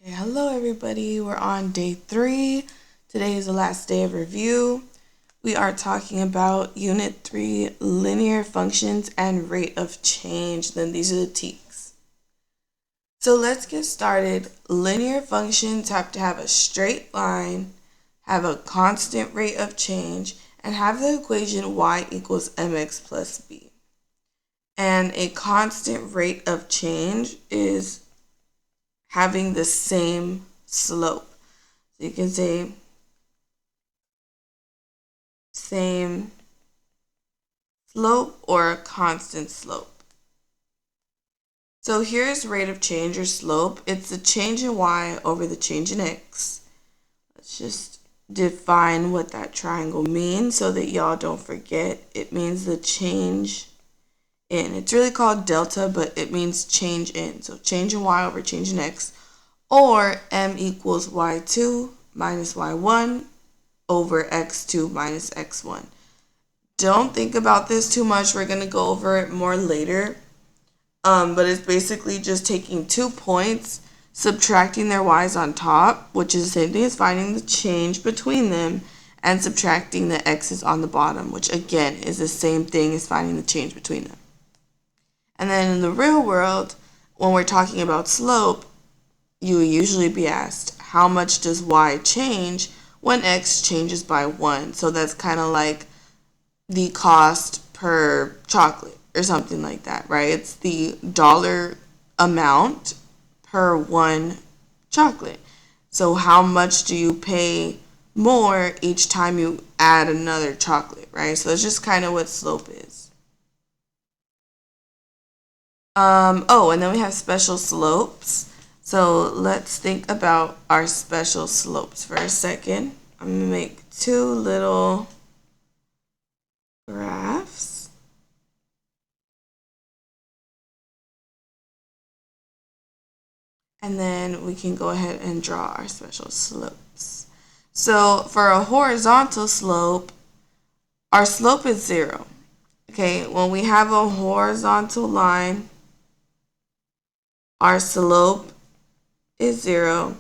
Okay, hello everybody. We're on day 3. Today is the last day of review. We are talking about Unit 3, linear functions and rate of change. Then these are the TEKS. So let's get started. Linear functions have to have a straight line, have a constant rate of change, and have the equation y equals mx plus b. And a constant rate of change is having the same slope. So you can say same slope or a constant slope. So here's rate of change or slope. It's the change in y over the change in x. Let's just define what that triangle means so that y'all don't forget. It means the change in. It's really called delta, but it means change in. So change in y over change in x, or m equals y2 minus y1 over x2 minus x1. Don't think about this too much. We're going to go over it more later. But it's basically just taking 2 points, subtracting their y's on top, which is the same thing as finding the change between them, and subtracting the x's on the bottom, which again is the same thing as finding the change between them. And then in the real world, when we're talking about slope, you will usually be asked, how much does y change when x changes by 1? So that's kind of like the cost per chocolate or something like that, right? It's the dollar amount per one chocolate. So how much do you pay more each time you add another chocolate, right? So that's just kind of what slope is. And then we have special slopes. So let's think about our special slopes for a second. I'm going to make 2 little graphs. And then we can go ahead and draw our special slopes. So for a horizontal slope, our slope is 0. Okay, when we have a horizontal line, our slope is 0.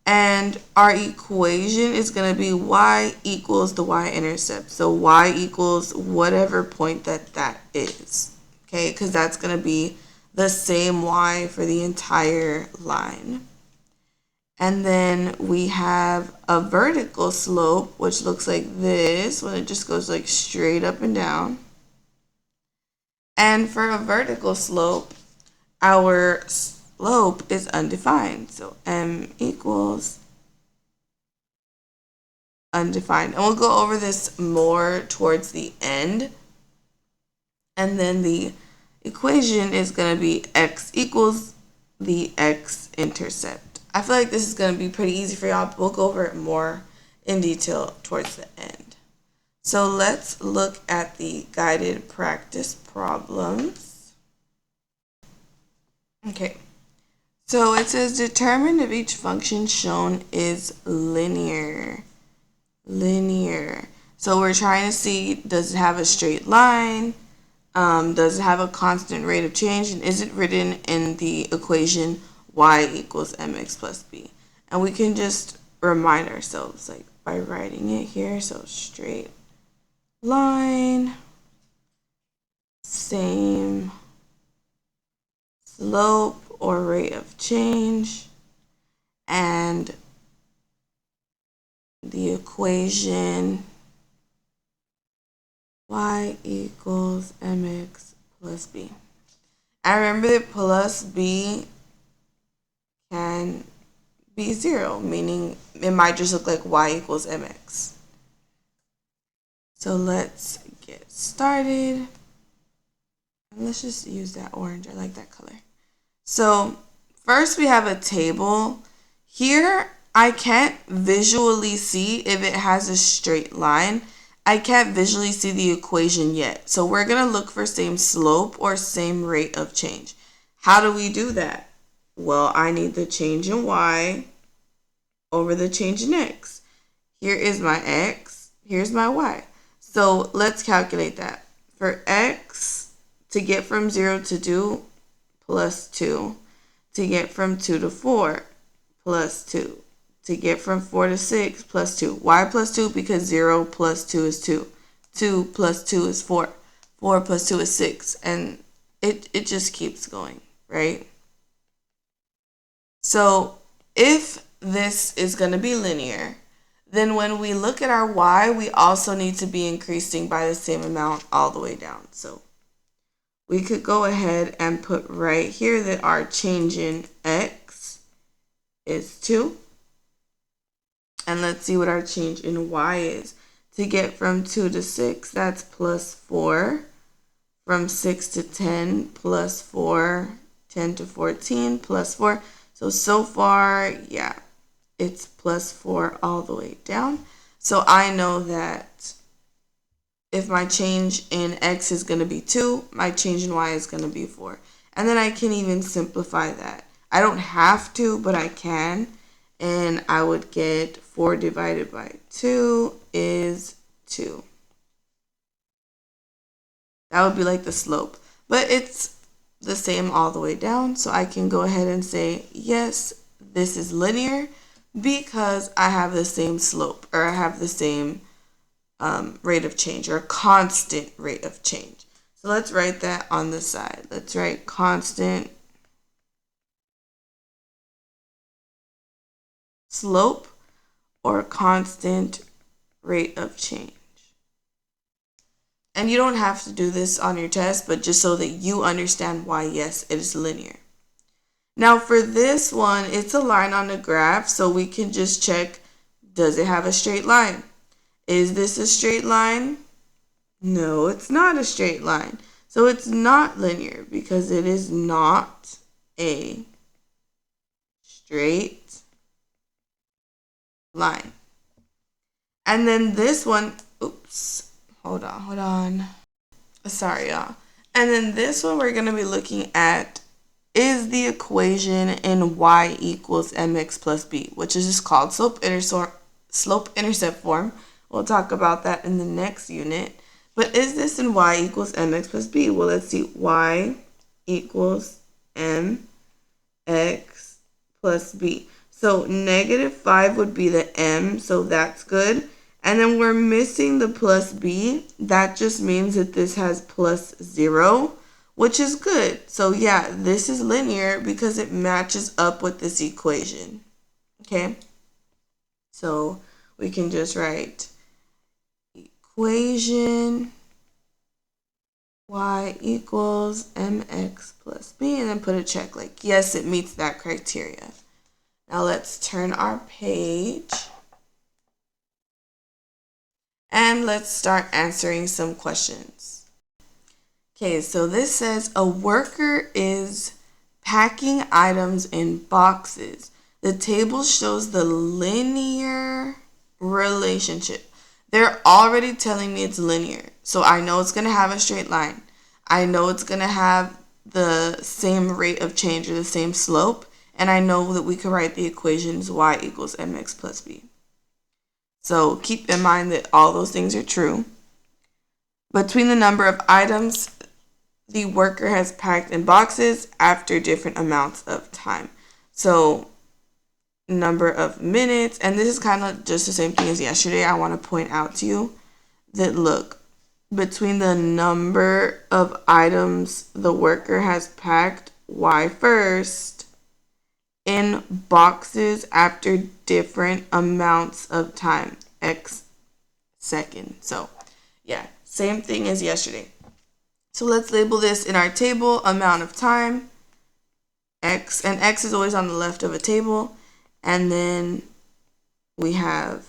And our equation is going to be y equals the y-intercept. So y equals whatever point that is. Okay, because that's going to be the same y for the entire line. And then we have a vertical slope, which looks like this when it just goes like straight up and down. And for a vertical slope, our slope is undefined. So m equals undefined. And we'll go over this more towards the end. And then the equation is going to be x equals the x-intercept. I feel like this is going to be pretty easy for y'all, but we'll go over it more in detail towards the end. So let's look at the guided practice problems. Okay, so it says determine if each function shown is linear. So we're trying to see, does it have a straight line? Does it have a constant rate of change? And is it written in the equation y equals mx plus b? And we can just remind ourselves like by writing it here. So straight line, same slope or rate of change, and the equation y equals mx plus b. I remember that plus b can be 0, meaning it might just look like y equals mx. So let's get started. And let's just use that orange. I like that color. So first we have a table. Here I can't visually see if it has a straight line. I can't visually see the equation yet. So we're going to look for same slope or same rate of change. How do we do that? Well, I need the change in y over the change in x. Here is my x. Here's my y. So let's calculate that. For x, to get from 0 to 2, plus 2. To get from 2 to 4, plus 2. To get from 4 to 6, plus 2. Why plus 2? Because 0 plus 2 is 2. 2 plus 2 is 4. 4 plus 2 is 6. And it just keeps going, right? So if this is going to be linear, then when we look at our y, we also need to be increasing by the same amount all the way down. So we could go ahead and put right here that our change in x is 2. And let's see what our change in y is. To get from 2 to 6, that's plus 4. From 6 to 10, plus 4. 10 to 14, plus 4. So far, yeah, it's plus 4 all the way down. So I know that if my change in x is going to be 2, my change in y is going to be 4. And then I can even simplify that. I don't have to, but I can. And I would get 4 divided by 2 is 2. That would be like the slope. But it's the same all the way down. So I can go ahead and say, yes, this is linear because I have the same slope, or I have the same rate of change, or constant rate of change. So let's write that on the side. Let's write constant slope or constant rate of change. And you don't have to do this on your test, but just so that you understand why, yes, it is linear. Now for this one, it's a line on the graph, so we can just check, does it have a straight line? Is this a straight line? No, it's not a straight line. So it's not linear because it is not a straight line. And then this one, oops, hold on. Sorry, y'all. And then this one we're going to be looking at is the equation in y equals mx plus b, which is just called slope-intercept form. We'll talk about that in the next unit. But is this in y equals mx plus b? Well, let's see. Y equals mx plus b. So -5 would be the m, so that's good. And then we're missing the plus b. That just means that this has plus 0, which is good. So yeah, this is linear because it matches up with this equation. Okay? So we can just write equation y equals mx plus b and then put a check like, yes, it meets that criteria. Now let's turn our page and let's start answering some questions. Okay, so this says a worker is packing items in boxes. The table shows the linear relationship. They're already telling me it's linear. So I know it's going to have a straight line. I know it's going to have the same rate of change or the same slope. And I know that we could write the equations y equals mx plus b. So keep in mind that all those things are true. Between the number of items the worker has packed in boxes after different amounts of time. So number of minutes, and this is kind of just the same thing as yesterday. I want to point out to you that, look, between the number of items the worker has packed, y first, in boxes after different amounts of time, x second. So yeah, same thing as yesterday. So let's label this in our table, amount of time, x, and x is always on the left of a table. And then we have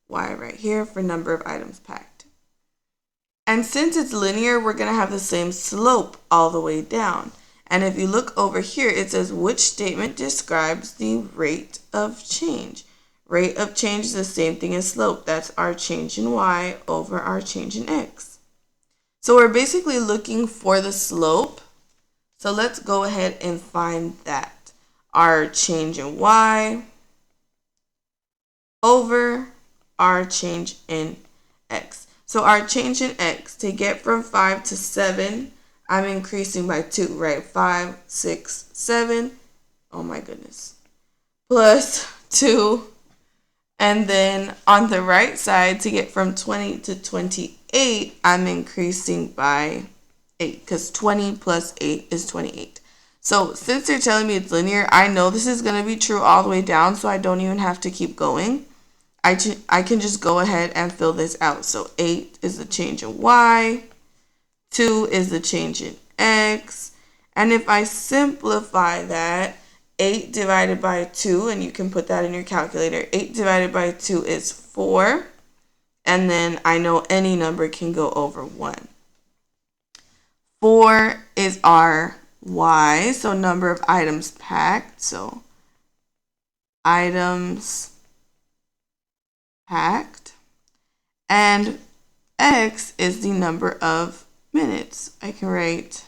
y right here for number of items packed. And since it's linear, we're going to have the same slope all the way down. And if you look over here, it says which statement describes the rate of change. Rate of change is the same thing as slope. That's our change in y over our change in x. So we're basically looking for the slope. So let's go ahead and find that. Our change in y over our change in x. So our change in x, to get from 5 to 7, I'm increasing by 2, right? 5, 6, 7. Oh my goodness. plus 2. And then on the right side, to get from 20 to 28, I'm increasing by 8 because 20 plus 8 is 28. So since they're telling me it's linear, I know this is going to be true all the way down, so I don't even have to keep going. I can just go ahead and fill this out. So 8 is the change in y, 2 is the change in x, and if I simplify that, 8 divided by 2, and you can put that in your calculator, 8 divided by 2 is 4, and then I know any number can go over 1. 4 is our y, so number of items packed, so items packed, and x is the number of minutes. I can write,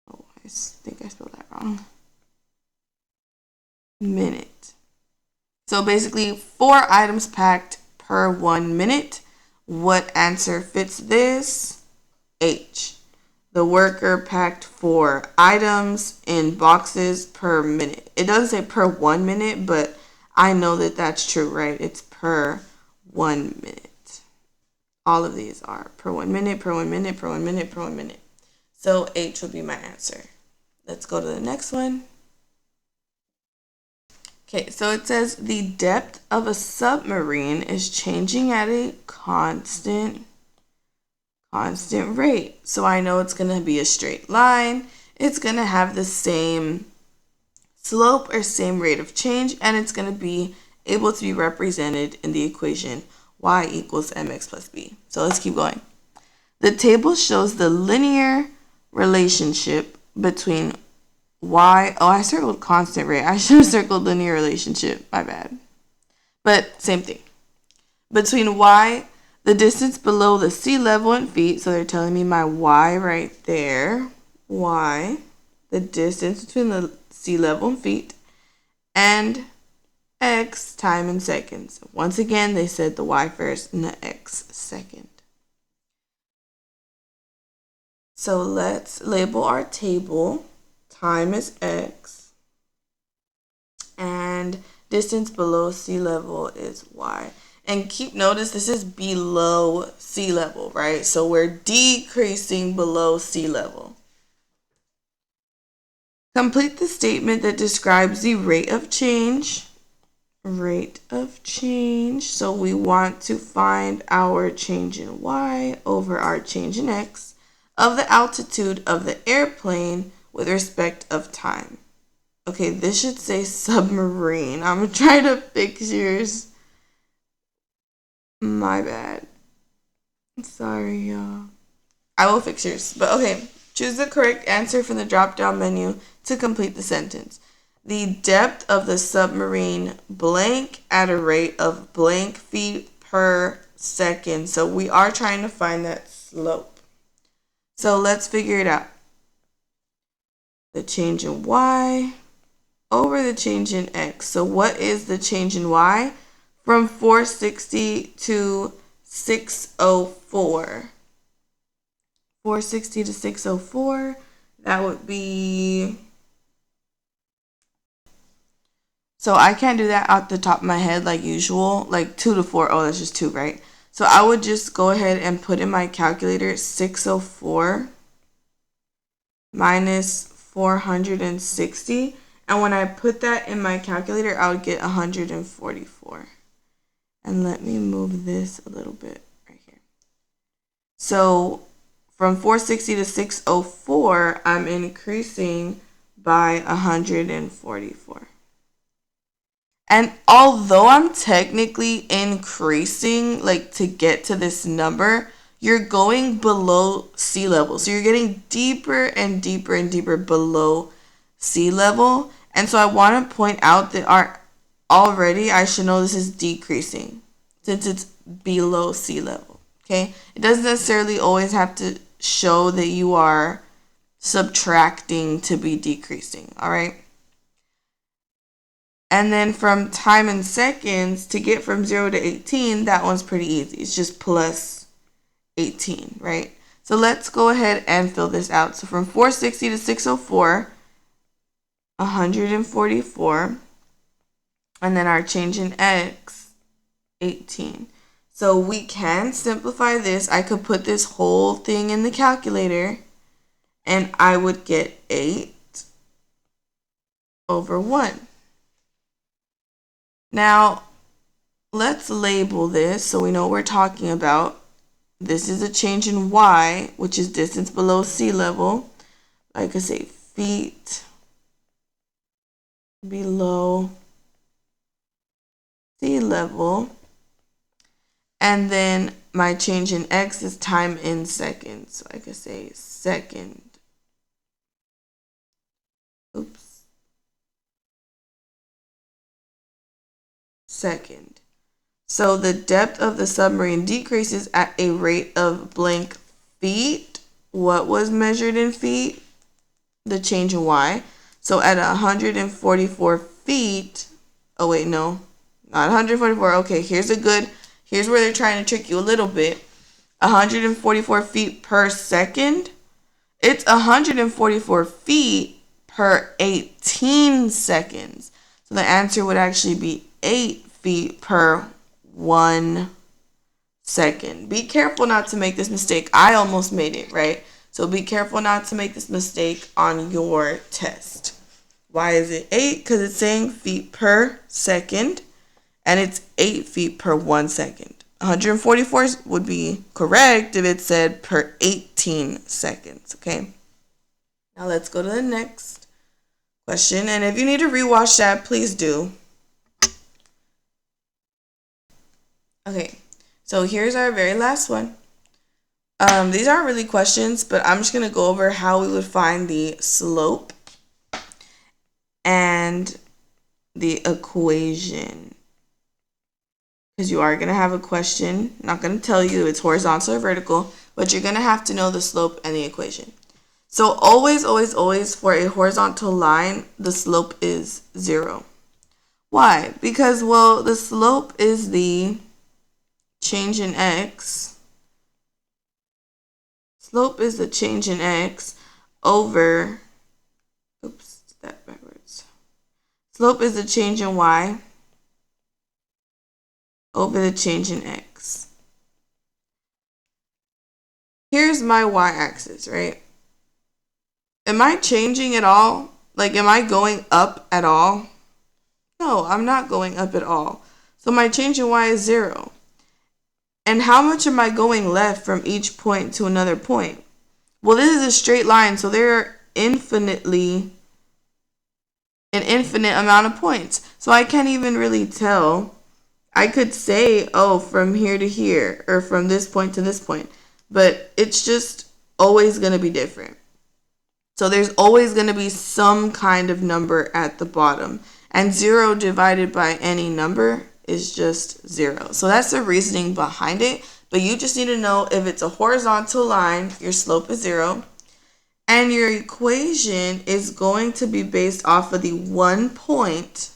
oh, I think I spelled that wrong, minute. So basically 4 items packed per 1 minute. What answer fits this? H. The worker packed 4 items in boxes per minute. It doesn't say per 1 minute, but I know that that's true, right? It's per 1 minute. All of these are per 1 minute, per 1 minute, per 1 minute, per 1 minute. So H would be my answer. Let's go to the next one. Okay, so it says the depth of a submarine is changing at a constant rate. So I know it's going to be a straight line. It's going to have the same slope or same rate of change, and it's going to be able to be represented in the equation y equals mx plus b. So let's keep going. The table shows the linear relationship between y, oh, I circled constant rate. I should have circled linear relationship, my bad. But same thing. Between y, the distance below the sea level in feet, so they're telling me my y right there, y, the distance between the sea level in feet, and x, time in seconds. Once again, they said the y first and the x second. So let's label our table. Time is x, and distance below sea level is y. And keep notice, this is below sea level, right? So we're decreasing below sea level. Complete the statement that describes the rate of change. Rate of change. So we want to find our change in y over our change in x of the altitude of the airplane with respect of time. Okay, this should say submarine. I'm gonna try to fix yours. My bad. Sorry, y'all. I will fix yours. But okay, choose the correct answer from the drop-down menu to complete the sentence. The depth of the submarine blank at a rate of blank feet per second. So we are trying to find that slope. So let's figure it out. The change in y over the change in x. So what is the change in y? From 460 to 604. 460 to 604, that would be... So I can't do that out the top of my head like usual, like 2 to 4. Oh, that's just 2, right? So I would just go ahead and put in my calculator 604 minus 460. And when I put that in my calculator, I would get 144. And let me move this a little bit right here. So from 460 to 604, I'm increasing by 144. And although I'm technically increasing, like to get to this number, you're going below sea level. So you're getting deeper and deeper and deeper below sea level. And so I want to point out that already I should know this is decreasing since it's below sea level. Okay? It doesn't necessarily always have to show that you are subtracting to be decreasing. All right? And then from time in seconds, to get from 0 to 18, that one's pretty easy. It's just plus 18, right? So let's go ahead and fill this out. So from 460 to 604, 144, and then our change in x, 18. So we can simplify this. I could put this whole thing in the calculator, and I would get 8 over 1. Now, let's label this so we know what we're talking about. This is a change in y, which is distance below sea level. I could say feet below sea level. And then my change in x is time in seconds. So I could say second. Second. So the depth of the submarine decreases at a rate of blank feet. What was measured in feet? The change in y. So at 144 feet, oh wait, no, not 144. Okay, here's where they're trying to trick you a little bit. 144 feet per second. It's 144 feet per 18 seconds. So the answer would actually be 8 feet per 1 second. Be careful not to make this mistake. I almost made it, right? So be careful not to make this mistake on your test. Why is it 8? Because it's saying feet per second, and it's 8 feet per 1 second. 144 would be correct if it said per 18 seconds, okay? Now let's go to the next question, and if you need to rewatch that, please do. Okay, so here's our very last one. These aren't really questions, but I'm just going to go over how we would find the slope and the equation. Because you are going to have a question. I'm not going to tell you if it's horizontal or vertical, but you're going to have to know the slope and the equation. So always, always, always for a horizontal line, the slope is 0. Why? Because, well, the slope is the change in x. Slope is the change in x over, oops, that backwards. Slope is the change in y over the change in x. Here's my y-axis, right? Am I changing at all? Like, am I going up at all? No, I'm not going up at all. So my change in y is 0. And how much am I going left from each point to another point? Well, this is a straight line, so there are an infinite amount of points. So I can't even really tell. I could say, oh, from here to here, or from this point to this point, but it's just always going to be different. So there's always going to be some kind of number at the bottom, and 0 divided by any number is just 0. So that's the reasoning behind it, but you just need to know if it's a horizontal line, your slope is 0, and your equation is going to be based off of the one point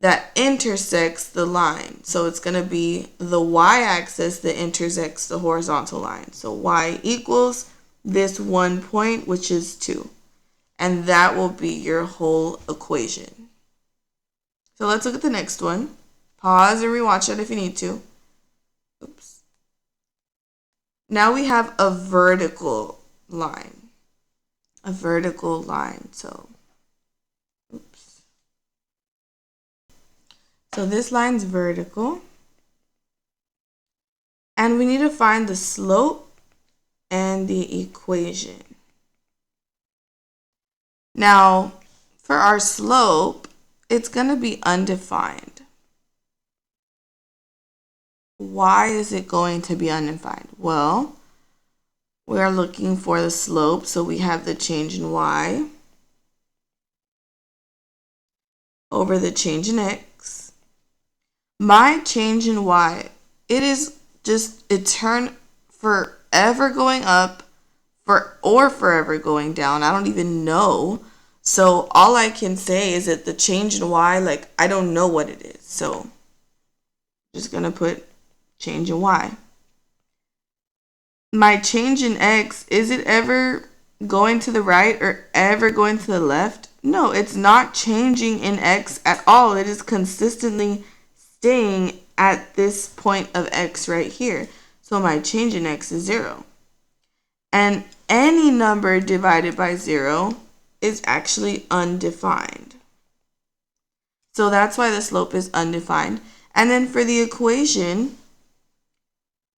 that intersects the line. So it's going to be the y-axis that intersects the horizontal line. So y equals this one point, which is 2. And that will be your whole equation. So let's look at the next one. Pause and rewatch it if you need to. Oops. Now we have a vertical line. A vertical line. So, oops. So this line's vertical. And we need to find the slope and the equation. Now, for our slope, it's going to be undefined. Why is it going to be undefined? Well, we are looking for the slope, so we have the change in y over the change in x. My change in y, it is just eternal, forever going up or forever going down. I don't even know. So all I can say is that the change in y, like, I don't know what it is. So I'm just going to put change in y. My change in x, is it ever going to the right or ever going to the left? No, it's not changing in x at all. It is consistently staying at this point of x right here. So my change in x is 0. And any number divided by 0 is actually undefined. So that's why the slope is undefined. And then for the equation,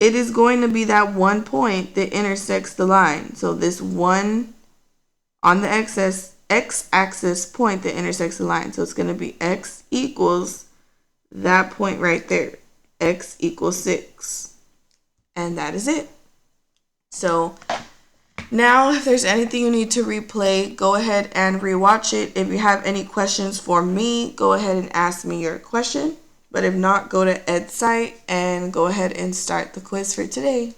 it is going to be that one point that intersects the line. So this one on the x-axis point that intersects the line. So it's going to be x equals that point right there. X equals 6. And that is it. So now, if there's anything you need to replay, go ahead and rewatch it. If you have any questions for me, go ahead and ask me your question. But if not, go to EdSite and go ahead and start the quiz for today.